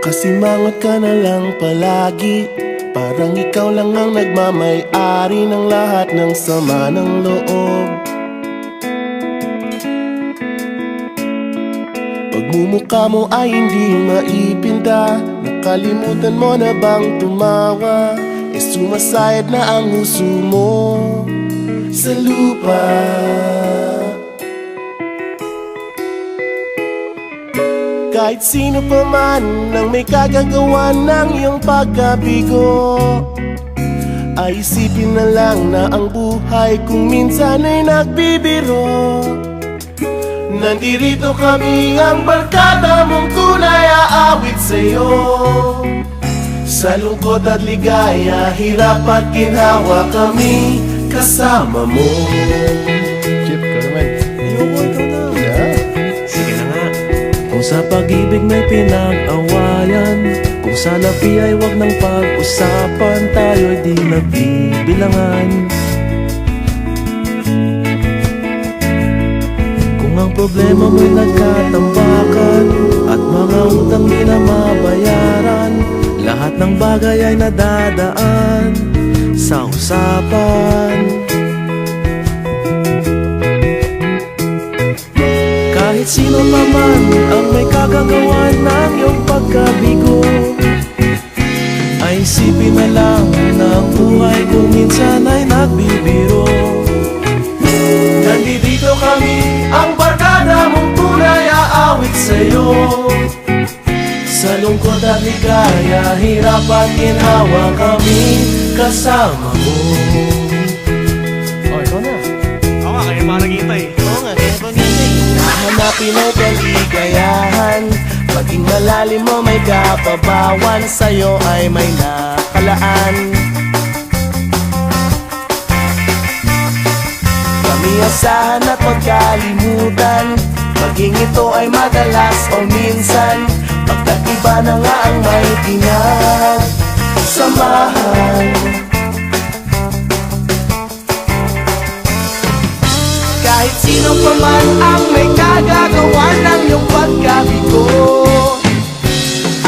Kasimangot ka na lang palagi, parang ikaw lang ang nagmamay-ari ng lahat ng sama ng loob. Pagmumukha mo ay hindi maipinta, nakalimutan mo na bang tumawa? E sumasayad na ang huso mo sa lupa. Kahit sino pa man ang may kagagawa ng iyong pagkabigo, ay isipin na lang na ang buhay kung minsan ay nagbibiro. Nandirito kami, ang barkada mong tunay aawit sa'yo. Sa lungkot at ligaya, hirap at ginhawa, kami kasama mo. Chip, ka naman. Ayoko, ikaw na. Sige na nga. Kung sa pag-ibig may pinag-awayan, kung sa labi ay wag ng pag-usapan, tayo'y di nagbibilangan. Kung ang problema mo'y nagkatambakan at mga utang di na mabayaran, lahat ng bagay ay nadadaan sa usapan. Kahit sino pa man ang may kagagawa ng iyong pagkabigo, ay isipin na lang na ang buhay kung minsan ay nagbibiro. Nandito kami, ang barkada mong tunay aawit sa'yo. Sa lungkot at ligaya, hirap at ginhawa, kami kasama mo. Oh, ikaw na. Oo nga, kaya mga nakita eh. Oo nga, kaya ba ganyan? Hanapin ang kaligayahan, maging malalim mo may kapabawan, sa'yo ay may nakalaan. Kami asahan at magkalimutan, maging ito ay madalas o minsan, pagkat iba na nga ang may pinagsamahan. Kahit sino pa man ang may kagagawa ng iyong pagkabigo,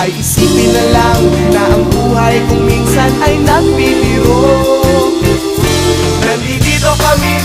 ay isipin na lang na ang buhay kung minsan ay nagbibiro. Nandito kami,